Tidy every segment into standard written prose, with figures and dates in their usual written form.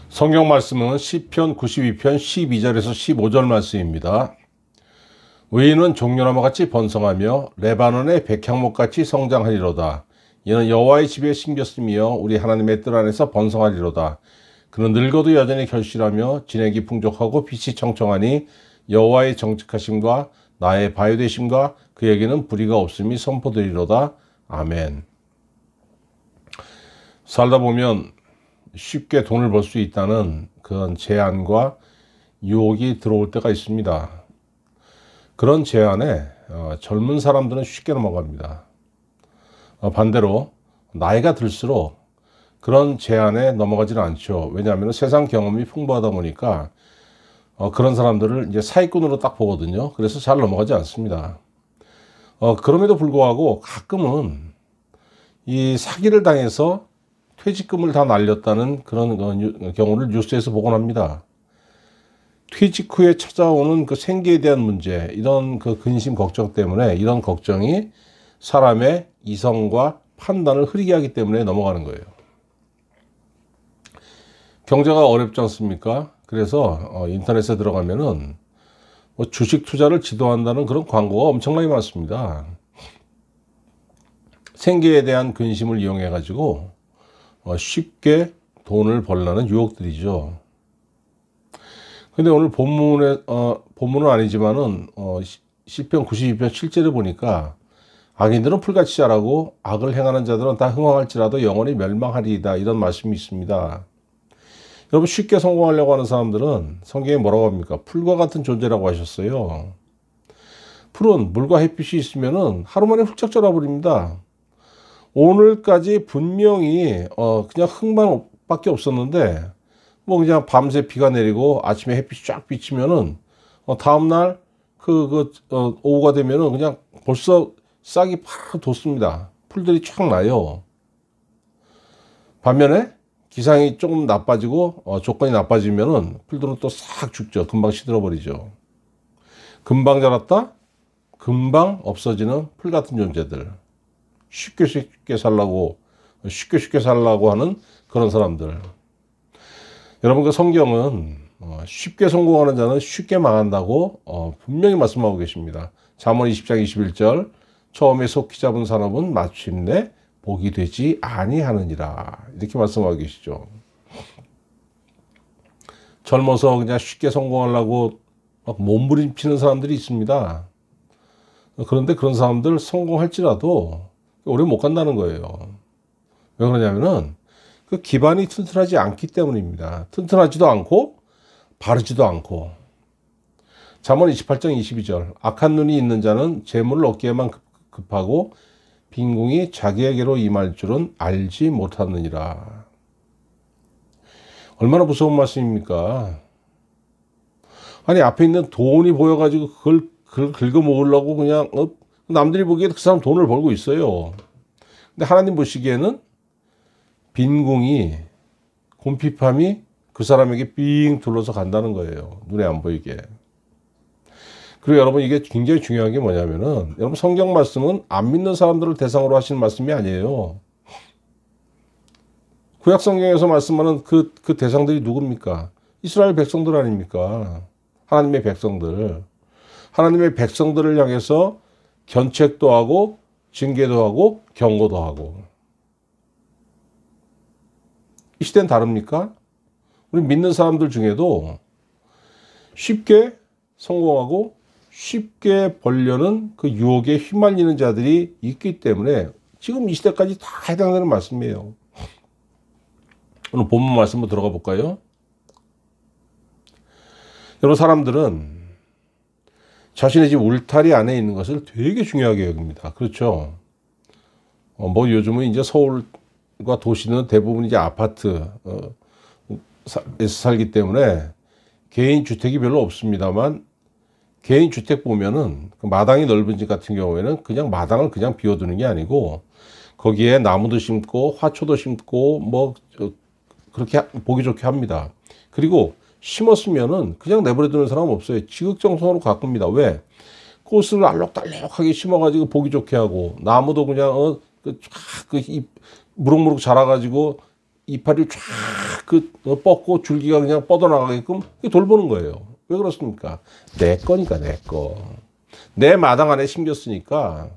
성경 말씀은 시편 92편 12절에서 15절 말씀입니다. 의인은 종려나무 같이 번성하며 레바논의 백향목같이 성장하리로다. 이는 여호와의 집에 심겼으며 우리 하나님의 뜰 안에서 번성하리로다. 그는 늙어도 여전히 결실하며 진액이 풍족하고 빛이 청청하니 여호와의 정직하심과 나의 바요되심과 그에게는 불의가 없음이 선포되리로다. 아멘. 살다 보면 쉽게 돈을 벌 수 있다는 그런 제안과 유혹이 들어올 때가 있습니다. 그런 제안에 젊은 사람들은 쉽게 넘어갑니다. 반대로 나이가 들수록 그런 제안에 넘어가지는 않죠. 왜냐하면 세상 경험이 풍부하다 보니까 그런 사람들을 이제 사기꾼으로 딱 보거든요. 그래서 잘 넘어가지 않습니다. 그럼에도 불구하고 가끔은 이 사기를 당해서 퇴직금을 다 날렸다는 그런 경우를 뉴스에서 보곤 합니다. 퇴직 후에 찾아오는 그 생계에 대한 문제, 이런 그 근심 걱정 때문에 이런 걱정이 사람의 이성과 판단을 흐리게 하기 때문에 넘어가는 거예요. 경제가 어렵지 않습니까? 그래서 인터넷에 들어가면은 뭐 주식 투자를 지도한다는 그런 광고가 엄청나게 많습니다. 생계에 대한 근심을 이용해 가지고 쉽게 돈을 벌라는 유혹들이죠. 근데 오늘 본문은 아니지만은 시편 92편 7절에 보니까 악인들은 풀같이 자라고 악을 행하는 자들은 다 흥황할지라도 영원히 멸망하리이다, 이런 말씀이 있습니다. 여러분, 쉽게 성공하려고 하는 사람들은 성경에 뭐라고 합니까? 풀과 같은 존재라고 하셨어요. 풀은 물과 햇빛이 있으면은 하루 만에 훌쩍 자라버립니다. 오늘까지 분명히 그냥 흙만 밖에 없었는데 뭐 그냥 밤새 비가 내리고 아침에 햇빛이 쫙 비치면은 다음날 오후가 되면은 그냥 벌써 싹이 팍 돋습니다. 풀들이 쫙 나요. 반면에 기상이 조금 나빠지고 조건이 나빠지면은 풀들은 또 싹 죽죠. 금방 시들어버리죠. 금방 자랐다 금방 없어지는 풀 같은 존재들. 쉽게 살라고 하는 그런 사람들. 여러분, 그 성경은 쉽게 성공하는 자는 쉽게 망한다고 분명히 말씀하고 계십니다. 잠언 20장 21절, 처음에 속히 잡은 산업은 마침내 복이 되지 아니하느니라, 이렇게 말씀하고 계시죠. 젊어서 그냥 쉽게 성공하려고 막 몸부림치는 사람들이 있습니다. 그런데 그런 사람들 성공할지라도 오래 못 간다는 거예요. 왜 그러냐면은 그 기반이 튼튼하지 않기 때문입니다. 튼튼하지도 않고 바르지도 않고. 잠언 28장 22절, 악한 눈이 있는 자는 재물을 얻기에만 급하고 빈궁이 자기에게로 임할 줄은 알지 못하느니라. 얼마나 무서운 말씀입니까? 아니, 앞에 있는 돈이 보여가지고 그걸 긁어 먹으려고 그냥 남들이 보기에 그 사람 돈을 벌고 있어요. 근데 하나님 보시기에는 빈궁이, 곰핍함이 그 사람에게 삥 둘러서 간다는 거예요. 눈에 안 보이게. 그리고 여러분, 이게 굉장히 중요한 게 뭐냐면은, 여러분, 성경 말씀은 안 믿는 사람들을 대상으로 하시는 말씀이 아니에요. 구약 성경에서 말씀하는 그 대상들이 누굽니까? 이스라엘 백성들 아닙니까? 하나님의 백성들. 하나님의 백성들을 향해서 견책도 하고 징계도 하고 경고도 하고. 이 시대는 다릅니까? 우리 믿는 사람들 중에도 쉽게 성공하고 쉽게 벌려는 그 유혹에 휘말리는 자들이 있기 때문에 지금 이 시대까지 다 해당되는 말씀이에요. 오늘 본문 말씀으로 들어가 볼까요? 여러분, 사람들은 자신의 집 울타리 안에 있는 것을 되게 중요하게 여깁니다. 그렇죠? 뭐 요즘은 이제 서울과 도시는 대부분 이제 아파트 에서 살기 때문에 개인 주택이 별로 없습니다만, 개인 주택 보면은 그 마당이 넓은 집 같은 경우에는 그냥 마당을 그냥 비워두는 게 아니고 거기에 나무도 심고 화초도 심고 뭐 그렇게 보기 좋게 합니다. 그리고 심었으면은 그냥 내버려 두는 사람 없어요. 지극정성으로 가꿉니다. 왜? 꽃을 알록달록하게 심어가지고 보기 좋게 하고, 나무도 그냥 무럭무럭 자라가지고 이파리 쫙 뻗고 줄기가 그냥 뻗어나가게끔 돌보는 거예요. 왜 그렇습니까? 내 거니까, 내 거. 내 마당 안에 심겼으니까,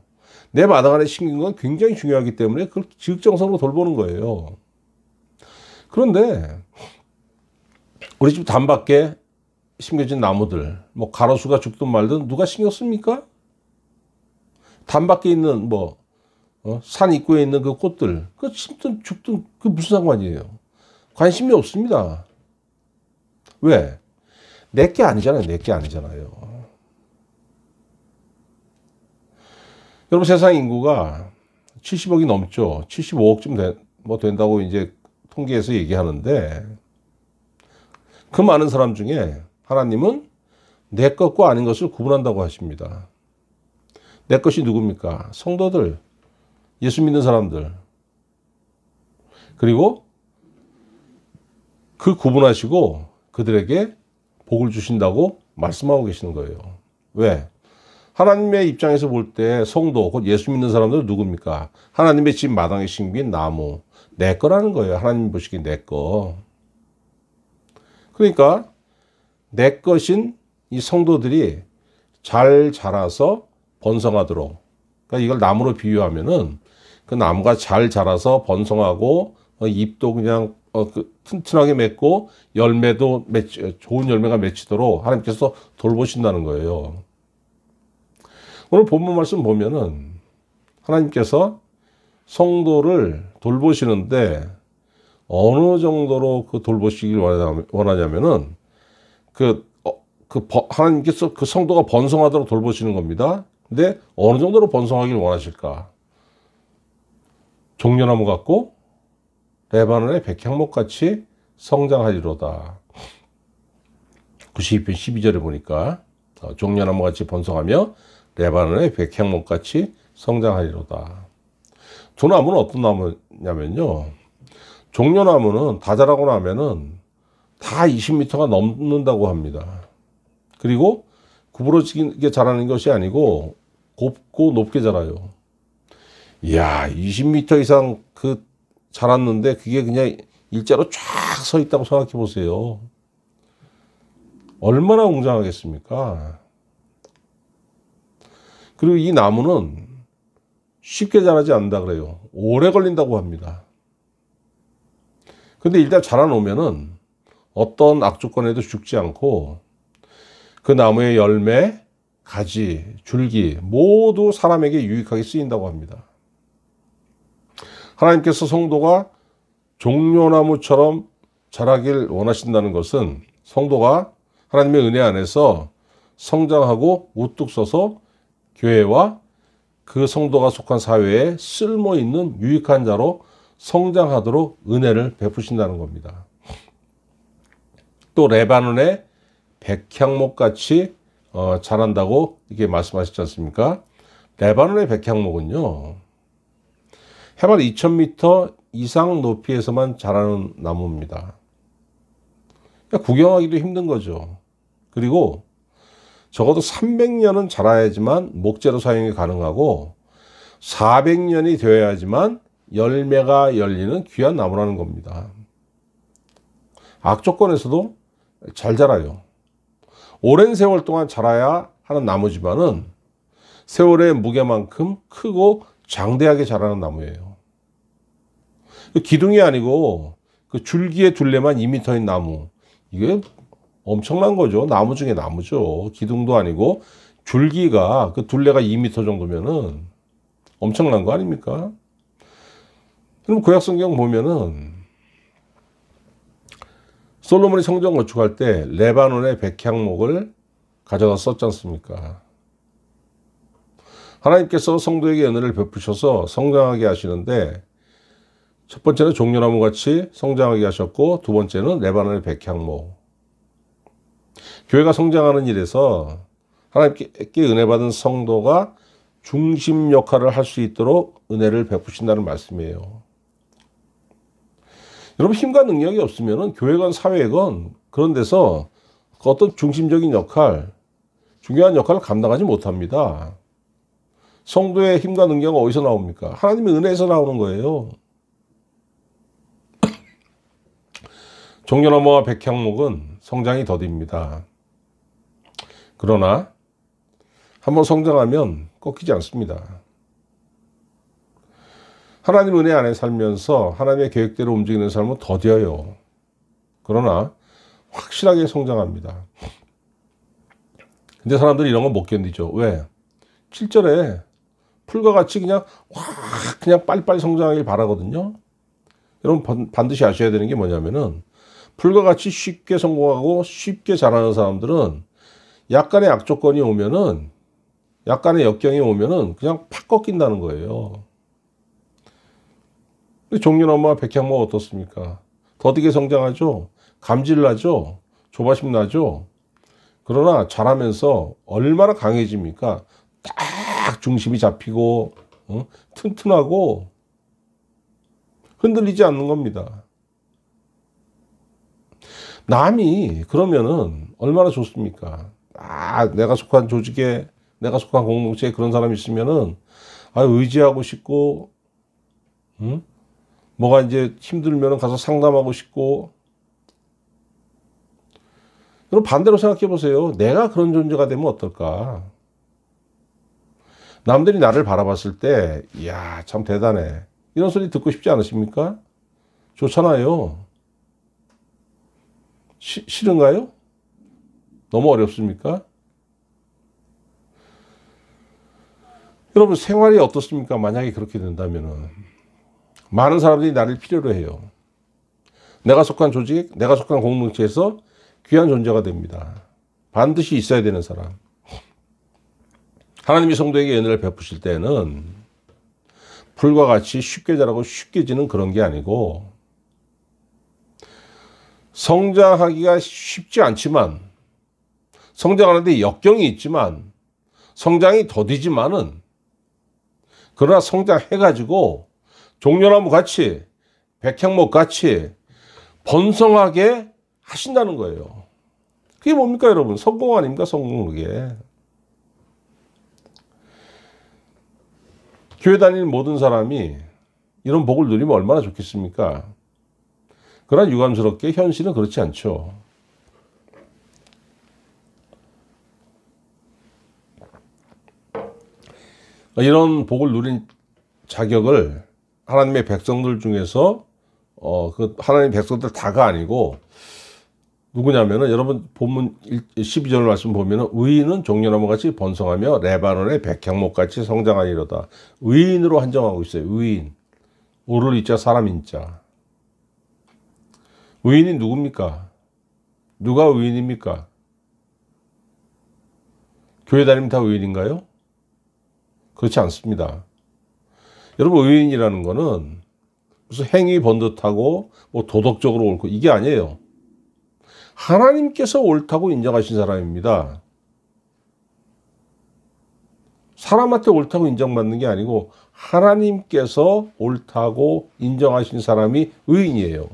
내 마당 안에 심긴 건 굉장히 중요하기 때문에 그걸 지극정성으로 돌보는 거예요. 그런데 우리 집 단밖에 심겨진 나무들, 뭐 가로수가 죽든 말든 누가 신경 씁니까? 단밖에 있는 산 입구에 있는 그 꽃들, 그 심든 죽든 그 무슨 상관이에요? 관심이 없습니다. 왜? 내게 아니잖아요. 내게 아니잖아요. 여러분, 세상 인구가 70억이 넘죠. 75억쯤 된다고 이제 통계에서 얘기하는데, 그 많은 사람 중에 하나님은 내 것과 아닌 것을 구분한다고 하십니다. 내 것이 누굽니까? 성도들, 예수 믿는 사람들. 그리고 그 구분하시고 그들에게 복을 주신다고 말씀하고 계시는 거예요. 왜? 하나님의 입장에서 볼 때 성도, 곧 예수 믿는 사람들 누굽니까? 하나님의 집 마당에 심긴 나무. 내 거라는 거예요. 하나님 보시기에 내 거. 그러니까 내 것인 이 성도들이 잘 자라서 번성하도록, 그러니까 이걸 나무로 비유하면은 그 나무가 잘 자라서 번성하고 잎도 그냥 튼튼하게 맺고 열매도 좋은 열매가 맺히도록 하나님께서 돌보신다는 거예요. 오늘 본문 말씀 보면은 하나님께서 성도를 돌보시는데 어느 정도로 그 돌보시길 원하냐면은 하나님께서 그 성도가 번성하도록 돌보시는 겁니다. 근데 어느 정도로 번성하길 원하실까? 종려나무 같고 레바논의 백향목 같이 성장하리로다. 92편 12절에 보니까 종려나무 같이 번성하며 레바논의 백향목 같이 성장하리로다. 두 나무는 어떤 나무냐면요, 종려나무는 다 자라고 나면은 다 20m가 넘는다고 합니다. 그리고 구부러지게 자라는 것이 아니고 곱고 높게 자라요. 이야, 20m 이상 자랐는데 그게 그냥 일자로 쫙 서 있다고 생각해 보세요. 얼마나 웅장하겠습니까? 그리고 이 나무는 쉽게 자라지 않는다 그래요. 오래 걸린다고 합니다. 근데 일단 자라놓으면은 어떤 악조건에도 죽지 않고 그 나무의 열매, 가지, 줄기 모두 사람에게 유익하게 쓰인다고 합니다. 하나님께서 성도가 종려나무처럼 자라길 원하신다는 것은 성도가 하나님의 은혜 안에서 성장하고 우뚝 서서 교회와 그 성도가 속한 사회에 쓸모 있는 유익한 자로 성장하도록 은혜를 베푸신다는 겁니다. 또 레바논의 백향목같이 자란다고 이렇게 말씀하셨지 않습니까? 레바논의 백향목은요, 해발 2000m 이상 높이에서만 자라는 나무입니다. 그러니까 구경하기도 힘든 거죠. 그리고 적어도 300년은 자라야지만 목재로 사용이 가능하고 400년이 되어야지만 열매가 열리는 귀한 나무라는 겁니다. 악조건에서도 잘 자라요. 오랜 세월 동안 자라야 하는 나무지만은 세월의 무게만큼 크고 장대하게 자라는 나무예요. 기둥이 아니고 그 줄기의 둘레만 2m인 나무, 이게 엄청난 거죠. 나무 중에 나무죠. 기둥도 아니고 줄기가 그 둘레가 2m 정도면은 엄청난 거 아닙니까? 그럼 구약성경 보면은 솔로몬이 성전 건축할 때 레바논의 백향목을 가져다 썼지 않습니까? 하나님께서 성도에게 은혜를 베푸셔서 성장하게 하시는데, 첫 번째는 종려나무 같이 성장하게 하셨고, 두 번째는 레바논의 백향목. 교회가 성장하는 일에서 하나님께 은혜 받은 성도가 중심 역할을 할 수 있도록 은혜를 베푸신다는 말씀이에요. 여러분, 힘과 능력이 없으면 교회건 사회건 그런 데서 어떤 중심적인 역할, 중요한 역할을 감당하지 못합니다. 성도의 힘과 능력은 어디서 나옵니까? 하나님의 은혜에서 나오는 거예요. 종려나무와 백향목은 성장이 더딥니다. 그러나 한번 성장하면 꺾이지 않습니다. 하나님 은혜 안에 살면서 하나님의 계획대로 움직이는 삶은 더뎌요. 그러나 확실하게 성장합니다. 근데 사람들이 이런 건 못 견디죠. 왜? 7절에 풀과 같이 그냥 확 그냥 빨리빨리 성장하길 바라거든요. 여러분 반드시 아셔야 되는 게 뭐냐면은, 풀과 같이 쉽게 성공하고 쉽게 자라는 사람들은 약간의 악조건이 오면은, 약간의 역경이 오면은 그냥 팍 꺾인다는 거예요. 종려나무와 백향목 어떻습니까? 더디게 성장하죠. 감질 나죠. 조바심 나죠. 그러나 자라면서 얼마나 강해집니까? 딱 중심이 잡히고 튼튼하고 흔들리지 않는 겁니다. 남이 그러면은 얼마나 좋습니까? 내가 속한 조직에, 내가 속한 공동체에 그런 사람이 있으면은 의지하고 싶고, 뭐가 이제 힘들면은 가서 상담하고 싶고. 그럼 반대로 생각해 보세요. 내가 그런 존재가 되면 어떨까? 남들이 나를 바라봤을 때, 이야, 참 대단해, 이런 소리 듣고 싶지 않으십니까? 좋잖아요. 싫은가요? 너무 어렵습니까? 여러분, 생활이 어떻습니까? 만약에 그렇게 된다면은 많은 사람들이 나를 필요로 해요. 내가 속한 조직, 내가 속한 공동체에서 귀한 존재가 됩니다. 반드시 있어야 되는 사람. 하나님이 성도에게 은혜를 베푸실 때는 풀과 같이 쉽게 자라고 쉽게 지는 그런 게 아니고, 성장하기가 쉽지 않지만, 성장하는데 역경이 있지만, 성장이 더디지만은, 그러나 성장해가지고 종려나무 같이, 백향목 같이 번성하게 하신다는 거예요. 그게 뭡니까, 여러분? 성공 아닙니까? 성공. 그게. 교회 다니는 모든 사람이 이런 복을 누리면 얼마나 좋겠습니까? 그러나 유감스럽게 현실은 그렇지 않죠. 이런 복을 누린 자격을 하나님의 백성들 중에서 그 하나님의 백성들 다가 아니고 누구냐면은, 여러분 본문 12절 말씀 보면은, 의인은 종려나무 같이 번성하며 레바논의 백향목 같이 성장하리로다. 의인으로 한정하고 있어요. 의인. 오를 이자 사람 인자. 의인이 누굽니까? 누가 의인입니까? 교회 다니면 다 의인인가요? 그렇지 않습니다. 여러분, 의인이라는 거는 무슨 행위 번듯하고 뭐 도덕적으로 옳고 이게 아니에요. 하나님께서 옳다고 인정하신 사람입니다. 사람한테 옳다고 인정받는 게 아니고 하나님께서 옳다고 인정하신 사람이 의인이에요.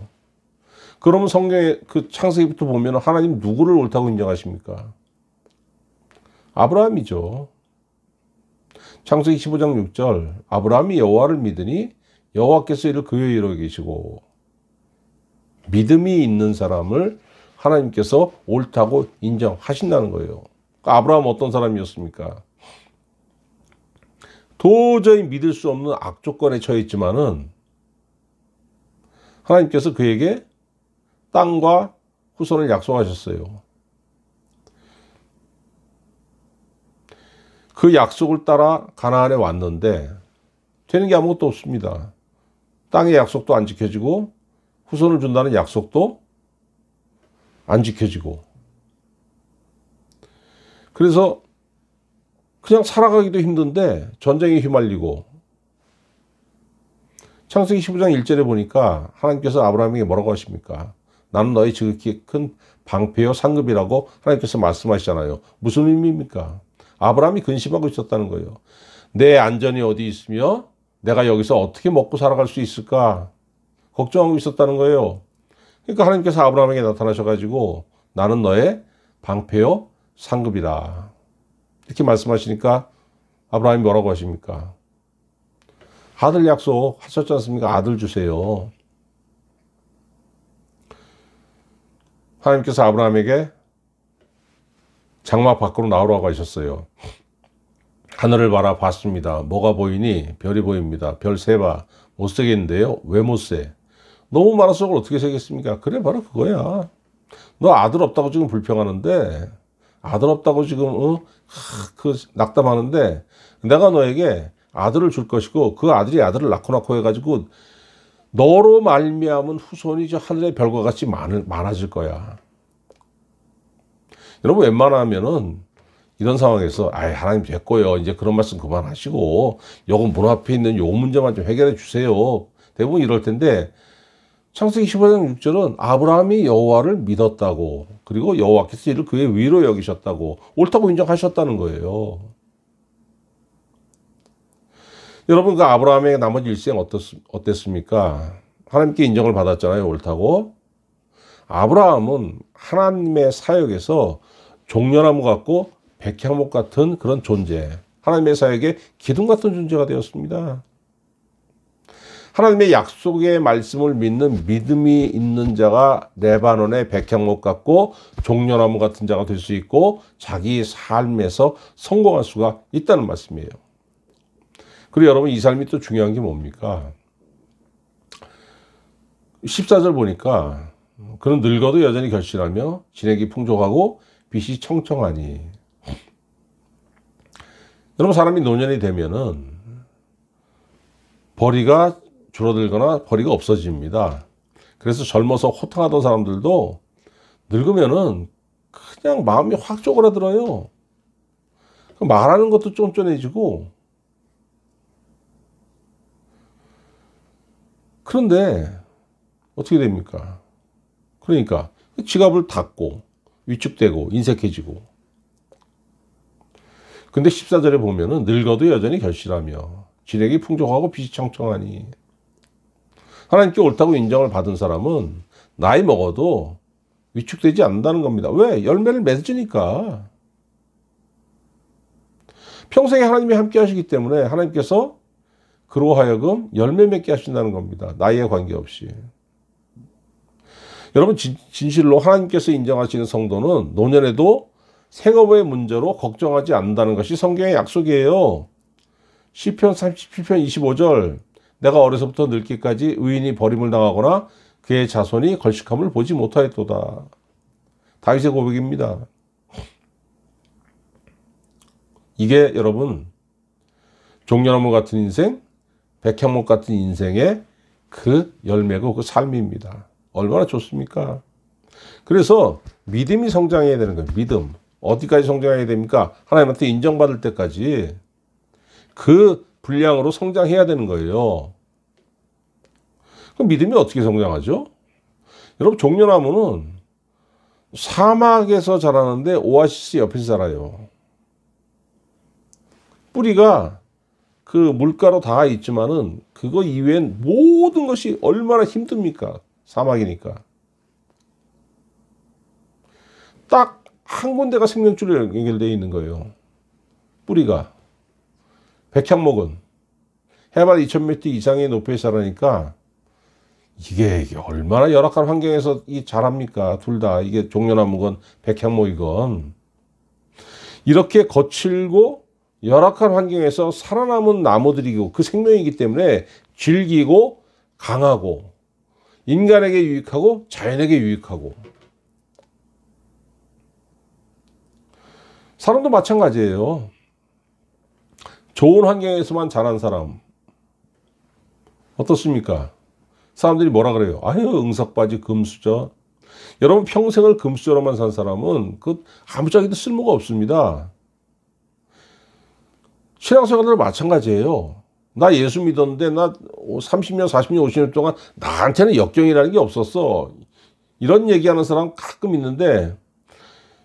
그러면 성경에 그 창세기부터 보면 하나님 누구를 옳다고 인정하십니까? 아브라함이죠. 창세기 15장 6절, 아브라함이 여호와를 믿으니 여호와께서 이를 그의 이루어 계시고. 믿음이 있는 사람을 하나님께서 옳다고 인정하신다는 거예요. 아브라함 어떤 사람이었습니까? 도저히 믿을 수 없는 악조건에 처해 있지만은 하나님께서 그에게 땅과 후손을 약속하셨어요. 그 약속을 따라 가나안에 왔는데 되는 게 아무것도 없습니다. 땅의 약속도 안 지켜지고 후손을 준다는 약속도 안 지켜지고. 그래서 그냥 살아가기도 힘든데 전쟁에 휘말리고. 창세기 15장 1절에 보니까 하나님께서 아브라함에게 뭐라고 하십니까? 나는 너의 지극히 큰 방패요 상급이라고 하나님께서 말씀하시잖아요. 무슨 의미입니까? 아브라함이 근심하고 있었다는 거예요. 내 안전이 어디 있으며 내가 여기서 어떻게 먹고 살아갈 수 있을까? 걱정하고 있었다는 거예요. 그러니까 하나님께서 아브라함에게 나타나셔가지고 나는 너의 방패요 상급이라. 이렇게 말씀하시니까 아브라함이 뭐라고 하십니까? 아들 약속 하셨지 않습니까? 아들 주세요. 하나님께서 아브라함에게 장막 밖으로 나오라고 하셨어요. 하늘을 바라봤습니다. 뭐가 보이니? 별이 보입니다. 별 세봐. 못 세겠는데요? 왜 못 세? 너무 많아서 그걸 어떻게 세겠습니까? 그래, 바로 그거야. 너 아들 없다고 지금 불평하는데, 아들 없다고 지금 낙담하는데, 내가 너에게 아들을 줄 것이고 그 아들이 아들을 낳고 해가지고 너로 말미암은 후손이 저 하늘의 별과 같이 많아질 거야. 여러분, 웬만하면은 이런 상황에서 하나님 됐고요. 이제 그런 말씀 그만하시고 요거 문 앞에 있는 요 문제만 좀 해결해 주세요. 대부분 이럴 텐데 창세기 15장 6절은 아브라함이 여호와를 믿었다고, 그리고 여호와께서 이를 그의 위로 여기셨다고, 옳다고 인정하셨다는 거예요. 여러분, 그 아브라함의 나머지 일생 어땠습니까? 하나님께 인정을 받았잖아요. 옳다고. 아브라함은 하나님의 사역에서 종려나무 같고 백향목 같은 그런 존재, 하나님의 사역에 기둥 같은 존재가 되었습니다. 하나님의 약속의 말씀을 믿는 믿음이 있는 자가 레바논의 백향목 같고 종려나무 같은 자가 될 수 있고 자기 삶에서 성공할 수가 있다는 말씀이에요. 그리고 여러분, 이 삶이 또 중요한 게 뭡니까? 14절 보니까 그는 늙어도 여전히 결실하며 진액이 풍족하고 빛이 청청하니. 여러분, 사람이 노년이 되면은 벌이가 줄어들거나 벌이가 없어집니다. 그래서 젊어서 호탕하던 사람들도 늙으면은 그냥 마음이 확 쪼그라들어요. 말하는 것도 쫀쫀해지고. 그런데 어떻게 됩니까? 그러니까 지갑을 닫고 위축되고 인색해지고. 근데 14절에 보면은 늙어도 여전히 결실하며 진액이 풍족하고 빛이 청청하니. 하나님께 옳다고 인정을 받은 사람은 나이 먹어도 위축되지 않는다는 겁니다. 왜? 열매를 맺으니까. 평생에 하나님이 함께 하시기 때문에 하나님께서 그로 하여금 열매 맺게 하신다는 겁니다. 나이에 관계없이. 여러분, 진실로 하나님께서 인정하시는 성도는 노년에도 생업의 문제로 걱정하지 않는다는 것이 성경의 약속이에요. 시편 37편 25절, 내가 어려서부터 늙기까지 의인이 버림을 당하거나 그의 자손이 걸식함을 보지 못하였도다. 다윗의 고백입니다. 이게 여러분, 종려나무 같은 인생, 백향목 같은 인생의 그 열매고 그 삶입니다. 얼마나 좋습니까? 그래서 믿음이 성장해야 되는 거예요. 믿음. 어디까지 성장해야 됩니까? 하나님한테 인정받을 때까지 그 분량으로 성장해야 되는 거예요. 그럼 믿음이 어떻게 성장하죠? 여러분, 종려나무는 사막에서 자라는데 오아시스 옆에서 자라요. 뿌리가 그 물가로 다 있지만은 그거 이외엔 모든 것이 얼마나 힘듭니까? 사막이니까. 딱 한 군데가 생명줄로 연결되어 있는 거예요. 뿌리가. 백향목은 해발 2000m 이상의 높이에 자라니까 이게 얼마나 열악한 환경에서 자랍니까? 둘 다. 이게 종려나무건 백향목이건. 이렇게 거칠고 열악한 환경에서 살아남은 나무들이고 그 생명이기 때문에 질기고 강하고 인간에게 유익하고 자연에게 유익하고. 사람도 마찬가지예요. 좋은 환경에서만 자란 사람 어떻습니까? 사람들이 뭐라 그래요? 아유, 응석바지 금수저. 여러분, 평생을 금수저로만 산 사람은 그 아무짝에도 쓸모가 없습니다. 신앙생활도 마찬가지예요. 나 예수 믿었는데 나 30년, 40년, 50년 동안 나한테는 역경이라는 게 없었어. 이런 얘기하는 사람 가끔 있는데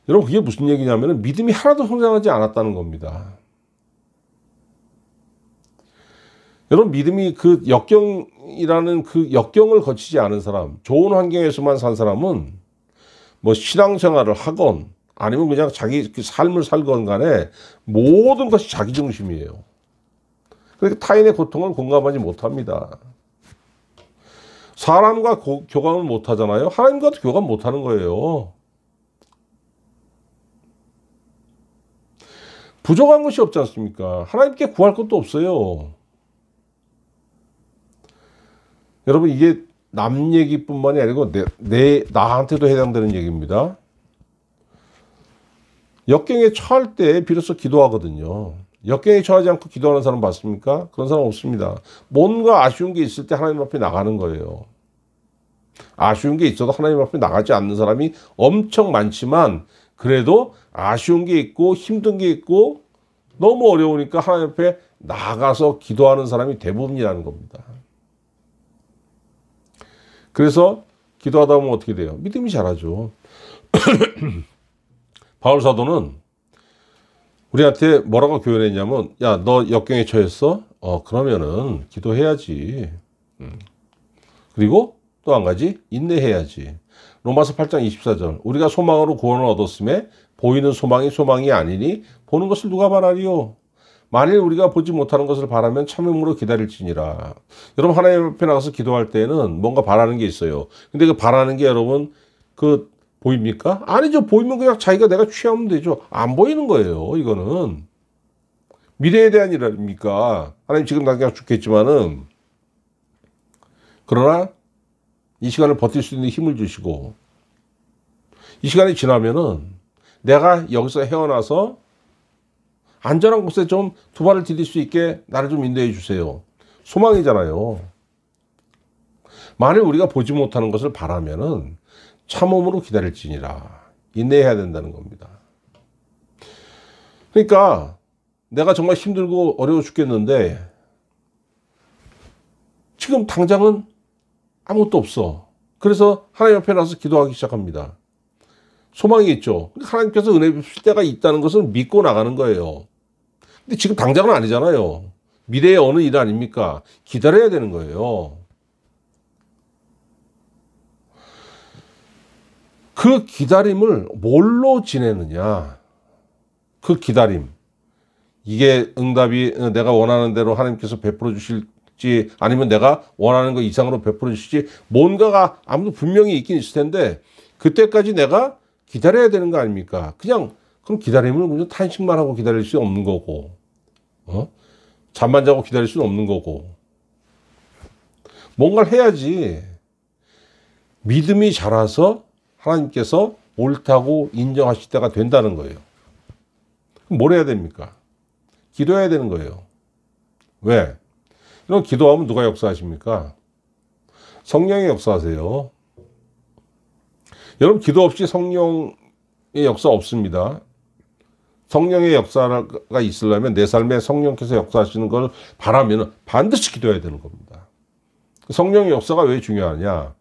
여러분 그게 무슨 얘기냐면 믿음이 하나도 성장하지 않았다는 겁니다. 여러분 믿음이 그 역경이라는 그 역경을 거치지 않은 사람, 좋은 환경에서만 산 사람은 뭐 신앙생활을 하건 아니면 그냥 자기 그 삶을 살건 간에 모든 것이 자기 중심이에요. 그러니까 타인의 고통을 공감하지 못합니다. 사람과 교감을 못하잖아요. 하나님과도 교감 못하는 거예요. 부족한 것이 없지 않습니까? 하나님께 구할 것도 없어요. 여러분 이게 남 얘기뿐만이 아니고 나한테도 해당되는 얘기입니다. 역경에 처할 때 비로소 기도하거든요. 역경에 처하지 않고 기도하는 사람 봤습니까? 그런 사람 없습니다. 뭔가 아쉬운 게 있을 때 하나님 앞에 나가는 거예요. 아쉬운 게 있어도 하나님 앞에 나가지 않는 사람이 엄청 많지만 그래도 아쉬운 게 있고 힘든 게 있고 너무 어려우니까 하나님 앞에 나가서 기도하는 사람이 대부분이라는 겁니다. 그래서 기도하다 보면 어떻게 돼요? 믿음이 자라죠. 바울 사도는 우리한테 뭐라고 교훈했냐면 야, 너 역경에 처했어? 그러면은 기도해야지. 그리고 또 한 가지 인내해야지. 로마서 8장 24절 우리가 소망으로 구원을 얻었음에 보이는 소망이 소망이 아니니 보는 것을 누가 바라리요? 만일 우리가 보지 못하는 것을 바라면 참음으로 기다릴지니라. 여러분 하나님 앞에 나가서 기도할 때는 뭔가 바라는 게 있어요. 근데 그 바라는 게 여러분 그 보입니까? 아니죠. 보이면 그냥 자기가 내가 취하면 되죠. 안 보이는 거예요. 이거는 미래에 대한 일 아닙니까? 하나님 지금 당장 죽겠지만은 그러나 이 시간을 버틸 수 있는 힘을 주시고 이 시간이 지나면은 내가 여기서 헤어나서 안전한 곳에 좀 두 발을 디딜 수 있게 나를 좀 인도해 주세요. 소망이잖아요. 만일 우리가 보지 못하는 것을 바라면은 참음으로 기다릴지니라. 인내해야 된다는 겁니다. 그러니까 내가 정말 힘들고 어려워 죽겠는데 지금 당장은 아무것도 없어. 그래서 하나님 앞에 나서 기도하기 시작합니다. 소망이 있죠. 하나님께서 은혜 주실 때가 있다는 것을 믿고 나가는 거예요. 근데 지금 당장은 아니잖아요. 미래의 어느 일 아닙니까? 기다려야 되는 거예요. 그 기다림을 뭘로 지내느냐? 그 기다림. 이게 응답이 내가 원하는 대로 하나님께서 베풀어 주실지 아니면 내가 원하는 것 이상으로 베풀어 주실지 뭔가가 아무도 분명히 있긴 있을 텐데 그때까지 내가 기다려야 되는 거 아닙니까? 그냥 그럼 기다림을 그냥 탄식만 하고 기다릴 수 없는 거고 잠만 자고 기다릴 수는 없는 거고 뭔가를 해야지. 믿음이 자라서 하나님께서 옳다고 인정하실 때가 된다는 거예요. 그럼 뭘 해야 됩니까? 기도해야 되는 거예요. 왜? 이런 기도하면 누가 역사하십니까? 성령이 역사하세요. 여러분 기도 없이 성령의 역사 없습니다. 성령의 역사가 있으려면 내 삶에 성령께서 역사하시는 걸 바라면 반드시 기도해야 되는 겁니다. 성령의 역사가 왜 중요하냐?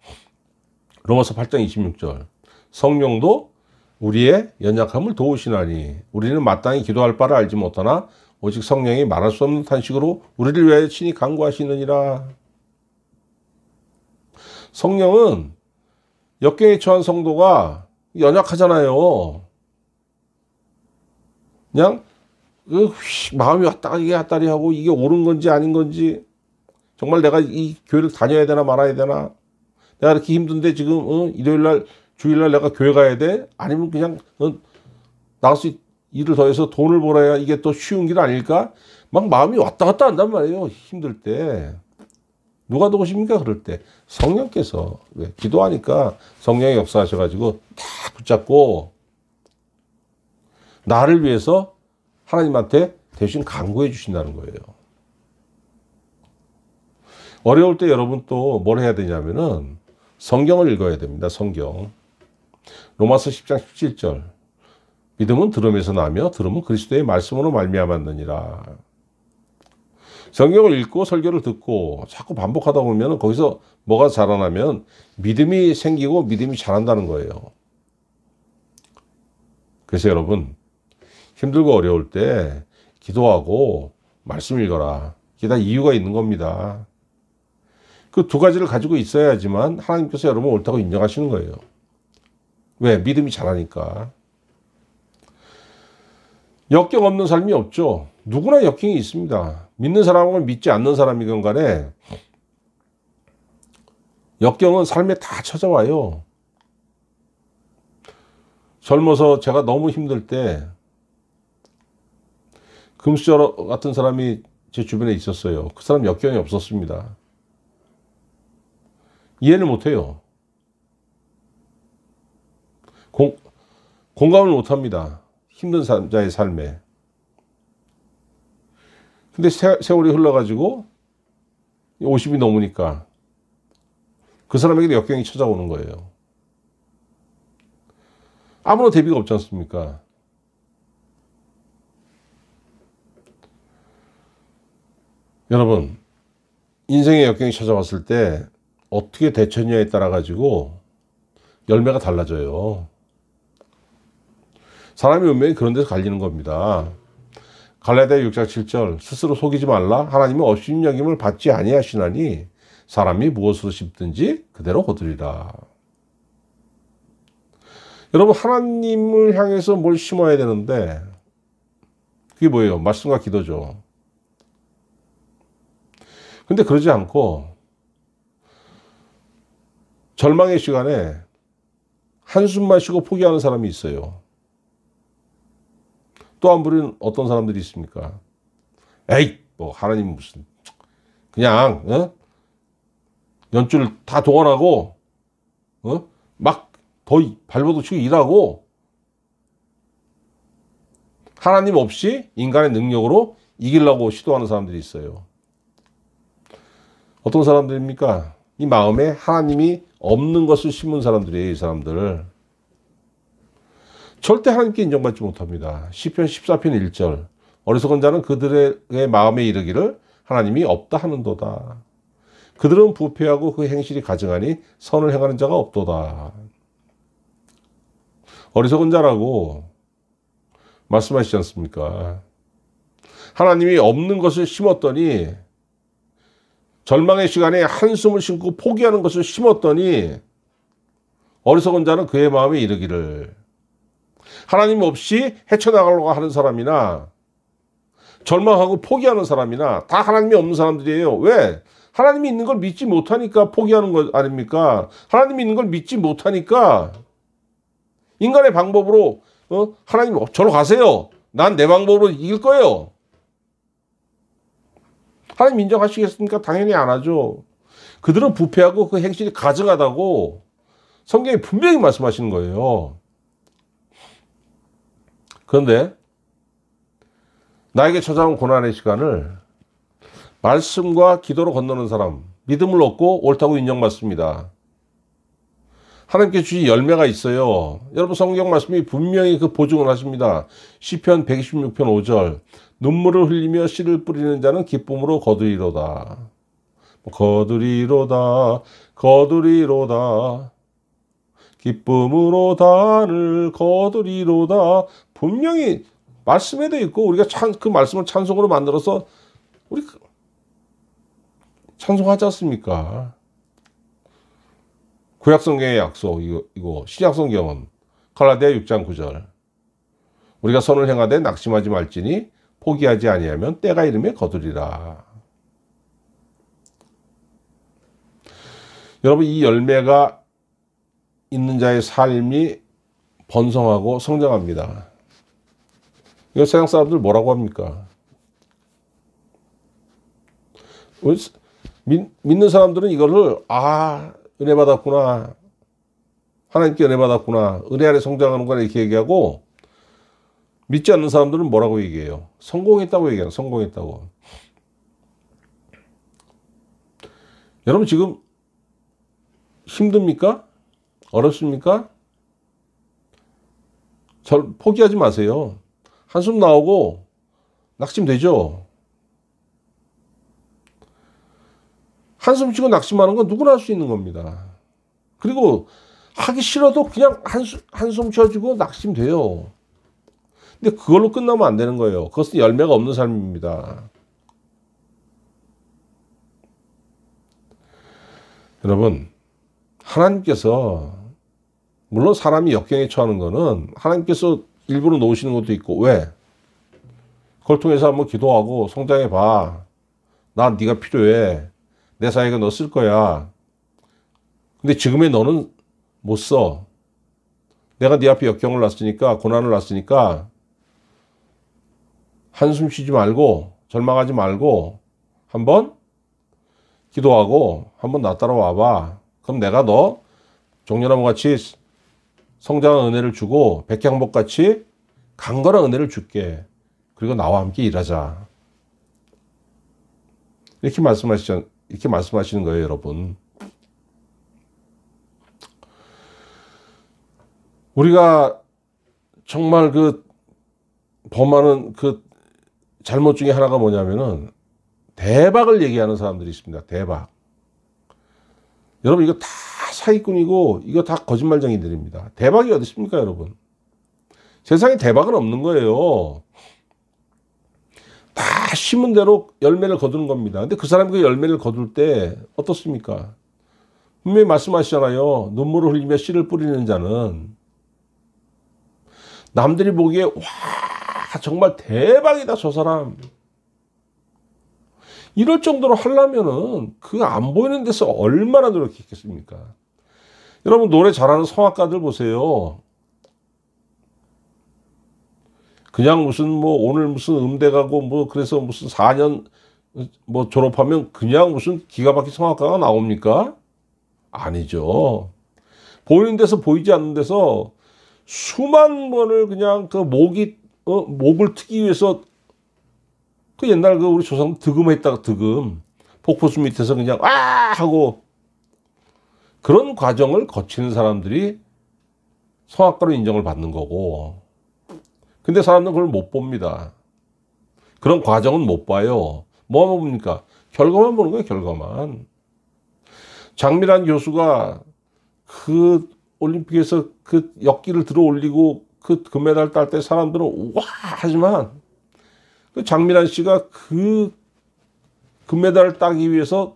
로마서 8장 26절 성령도 우리의 연약함을 도우시나니 우리는 마땅히 기도할 바를 알지 못하나 오직 성령이 말할 수 없는 탄식으로 우리를 위하여 친히 간구하시느니라. 성령은 역경에 처한 성도가 연약하잖아요. 그냥 마음이 왔다리 하고 이게 옳은 건지 아닌 건지 정말 내가 이 교회를 다녀야 되나 말아야 되나 내가 이렇게 힘든데 지금 일요일날 주일날 내가 교회 가야 돼? 아니면 그냥 나가서 일을 더해서 돈을 벌어야 이게 또 쉬운 길 아닐까? 막 마음이 왔다 갔다 한단 말이에요. 힘들 때. 누가 도우십니까? 그럴 때. 성령께서. 왜? 기도하니까 성령이 역사하셔가지고 다 붙잡고 나를 위해서 하나님한테 대신 간구해 주신다는 거예요. 어려울 때 여러분 또 뭘 해야 되냐면은 성경을 읽어야 됩니다. 성경. 로마서 10장 17절 믿음은 들음에서 나며 들음은 그리스도의 말씀으로 말미암았느니라. 성경을 읽고 설교를 듣고 자꾸 반복하다 보면 거기서 뭐가 자라나면 믿음이 생기고 믿음이 자란다는 거예요. 그래서 여러분, 힘들고 어려울 때 기도하고 말씀 읽어라. 이게 다 이유가 있는 겁니다. 그 두 가지를 가지고 있어야지만 하나님께서 여러분 옳다고 인정하시는 거예요. 왜? 믿음이 자라니까. 역경 없는 삶이 없죠. 누구나 역경이 있습니다. 믿는 사람과 믿지 않는 사람이건 간에 역경은 삶에 다 찾아와요. 젊어서 제가 너무 힘들 때 금수저 같은 사람이 제 주변에 있었어요. 그 사람 역경이 없었습니다. 이해를 못해요. 공감을 못합니다. 힘든 자의 삶에. 근데 세월이 흘러가지고 50이 넘으니까 그 사람에게도 역경이 찾아오는 거예요. 아무런 대비가 없지 않습니까? 여러분, 인생의 역경이 찾아왔을 때 어떻게 대처냐에 따라 가지고 열매가 달라져요. 사람의 운명이 그런 데서 갈리는 겁니다. 갈라디아 6장 7절 스스로 속이지 말라. 하나님은 업신 여김을 받지 아니하시나니 사람이 무엇으로 심든지 그대로 거두리라. 여러분, 하나님을 향해서 뭘 심어야 되는데 그게 뭐예요? 말씀과 기도죠. 근데 그러지 않고 절망의 시간에 한숨만 쉬고 포기하는 사람이 있어요. 또 한 부류는 어떤 사람들이 있습니까? 에이, 뭐 하나님 무슨 그냥 연줄 다 동원하고 막 더 발버둥 치고 일하고 하나님 없이 인간의 능력으로 이기려고 시도하는 사람들이 있어요. 어떤 사람들입니까? 이 마음에 하나님이 없는 것을 심은 사람들이에요. 이 사람들. 절대 하나님께 인정받지 못합니다. 시편 14편 1절 어리석은 자는 그들의 마음에 이르기를 하나님이 없다 하는도다. 그들은 부패하고 그 행실이 가증하니 선을 행하는 자가 없도다. 어리석은 자라고 말씀하시지 않습니까? 하나님이 없는 것을 심었더니 절망의 시간에 한숨을 쉬고 포기하는 것을 심었더니 어리석은 자는 그의 마음에 이르기를 하나님 없이 헤쳐나가려고 하는 사람이나 절망하고 포기하는 사람이나 다 하나님이 없는 사람들이에요. 왜? 하나님이 있는 걸 믿지 못하니까 포기하는 것 아닙니까? 하나님이 있는 걸 믿지 못하니까 인간의 방법으로 하나님 저로 가세요. 난 내 방법으로 이길 거예요. 하나님 인정하시겠습니까? 당연히 안 하죠. 그들은 부패하고 그 행실이 가증하다고 성경이 분명히 말씀하시는 거예요. 그런데 나에게 찾아온 고난의 시간을 말씀과 기도로 건너는 사람, 믿음을 얻고 옳다고 인정받습니다. 하나님께 주신 열매가 있어요. 여러분, 성경 말씀이 분명히 그 보증을 하십니다. 시편 126편 5절 눈물을 흘리며 씨를 뿌리는 자는 기쁨으로 거두리로다. 거두리로다. 거두리로다. 기쁨으로 단을 거두리로다. 분명히 말씀에도 있고 우리가 그 말씀을 찬송으로 만들어서 우리 찬송하지 않습니까? 구약성경의 약속 이거 신약성경은 갈라디아 6장 9절 우리가 선을 행하되 낙심하지 말지니 포기하지 아니하면 때가 이르매 거두리라. 여러분, 이 열매가 있는 자의 삶이 번성하고 성장합니다. 이거 세상 사람들 뭐라고 합니까? 믿는 사람들은 이거를 은혜 받았구나, 하나님께 은혜 받았구나, 은혜 안에 성장하는 거라 이렇게 얘기하고, 믿지 않는 사람들은 뭐라고 얘기해요? 성공했다고 얘기해요. 성공했다고. 여러분, 지금 힘듭니까? 어렵습니까? 포기하지 마세요. 한숨 나오고 낙심되죠? 한숨 쉬고 낙심하는 건 누구나 할 수 있는 겁니다. 그리고 하기 싫어도 그냥 한숨 쉬어주고 낙심돼요. 근데 그걸로 끝나면 안 되는 거예요. 그것은 열매가 없는 삶입니다. 여러분, 하나님께서 물론 사람이 역경에 처하는 거는 하나님께서 일부러 놓으시는 것도 있고, 왜? 그걸 통해서 한번 기도하고 성장해 봐. 난 네가 필요해. 내 사역에 너 쓸 거야. 근데 지금의 너는 못 써. 내가 네 앞에 역경을 놨으니까, 고난을 놨으니까 한숨 쉬지 말고 절망하지 말고 한번 기도하고 한번 나 따라와 봐. 그럼 내가 너 종려나무 같이 성장한 은혜를 주고 백향목 같이 강건한 은혜를 줄게. 그리고 나와 함께 일하자. 이렇게 말씀하시는 거예요, 여러분. 우리가 정말 그 범하는 그 잘못 중에 하나가 뭐냐면은 대박을 얘기하는 사람들이 있습니다. 대박. 여러분, 이거 다 사기꾼이고 이거 다 거짓말쟁이들입니다. 대박이 어디 있습니까, 여러분? 세상에 대박은 없는 거예요. 다 심은 대로 열매를 거두는 겁니다. 근데 그 사람이 그 열매를 거둘 때 어떻습니까? 분명히 말씀하시잖아요. 눈물을 흘리며 씨를 뿌리는 자는 남들이 보기에 와 정말 대박이다 저 사람, 이럴 정도로 하려면은 그 안 보이는 데서 얼마나 노력했겠습니까? 여러분, 노래 잘하는 성악가들 보세요. 그냥 무슨 뭐 오늘 무슨 음대 가고 뭐 그래서 무슨 4년 뭐 졸업하면 그냥 무슨 기가 막힌 성악가가 나옵니까? 아니죠. 보이는 데서 보이지 않는 데서 수만 번을 그냥 그 목을 트기 위해서 그 옛날 그 우리 조상 득음했다가 득음 폭포수 밑에서 그냥 와 하고 그런 과정을 거치는 사람들이 성악가로 인정을 받는 거고, 근데 사람들은 그걸 못 봅니다. 그런 과정은 못 봐요. 뭐만 봅니까? 결과만 보는 거예요, 결과만. 장미란 교수가 그 올림픽에서 그 역기를 들어 올리고 그 금메달 딸 때 사람들은 와 하지만 그 장미란 씨가 그 금메달을 따기 위해서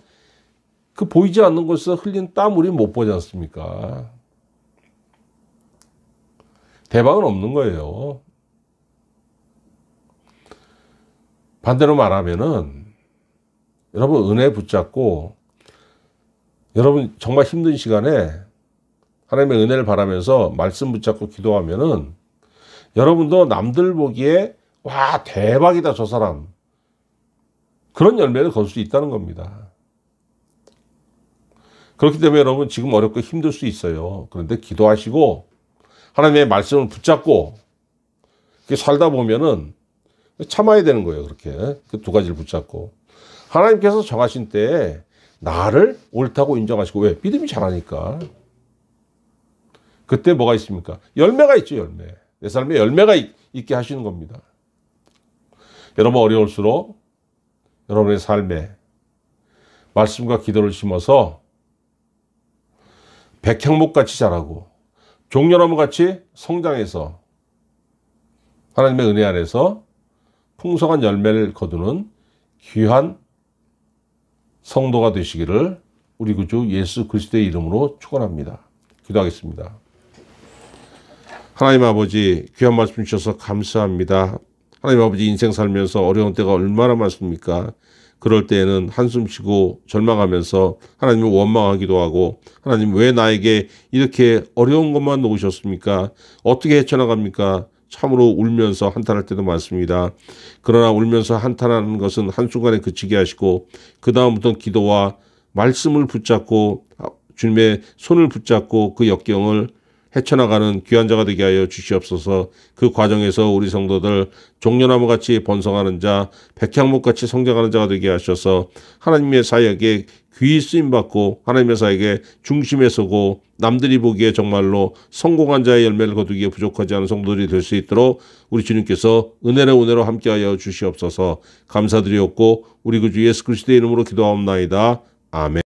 그 보이지 않는 곳에서 흘린 땀 우리 못 보지 않습니까? 대박은 없는 거예요. 반대로 말하면은 여러분, 은혜 붙잡고 여러분 정말 힘든 시간에 하나님의 은혜를 바라면서 말씀 붙잡고 기도하면은 여러분도 남들 보기에 와 대박이다 저 사람, 그런 열매를 거둘 수 있다는 겁니다. 그렇기 때문에 여러분, 지금 어렵고 힘들 수 있어요. 그런데 기도하시고 하나님의 말씀을 붙잡고 살다 보면은 참아야 되는 거예요. 그렇게 그 두 가지를 붙잡고 하나님께서 정하신 때에 나를 옳다고 인정하시고, 왜? 믿음이 잘하니까. 그때 뭐가 있습니까? 열매가 있죠. 열매. 내 삶에 열매가 있게 하시는 겁니다. 여러분, 어려울수록 여러분의 삶에 말씀과 기도를 심어서 백향목같이 자라고 종려나무같이 성장해서 하나님의 은혜 안에서 풍성한 열매를 거두는 귀한 성도가 되시기를 우리 구주 예수 그리스도의 이름으로 축원합니다. 기도하겠습니다. 하나님 아버지, 귀한 말씀 주셔서 감사합니다. 하나님 아버지, 인생 살면서 어려운 때가 얼마나 많습니까? 그럴 때에는 한숨 쉬고 절망하면서 하나님을 원망하기도 하고, 하나님 왜 나에게 이렇게 어려운 것만 놓으셨습니까? 어떻게 헤쳐나갑니까? 참으로 울면서 한탄할 때도 많습니다. 그러나 울면서 한탄하는 것은 한순간에 그치게 하시고 그 다음부터는 기도와 말씀을 붙잡고 주님의 손을 붙잡고 그 역경을 헤쳐나가는 귀한 자가 되게 하여 주시옵소서. 그 과정에서 우리 성도들 종려나무같이 번성하는 자, 백향목같이 성장하는 자가 되게 하셔서 하나님의 사역에 귀히 쓰임받고 하나님의 사역에 중심에 서고 남들이 보기에 정말로 성공한 자의 열매를 거두기에 부족하지 않은 성도들이 될 수 있도록 우리 주님께서 은혜로 함께하여 주시옵소서. 감사드리옵고 우리 구주 예수 그리스도의 이름으로 기도하옵나이다. 아멘.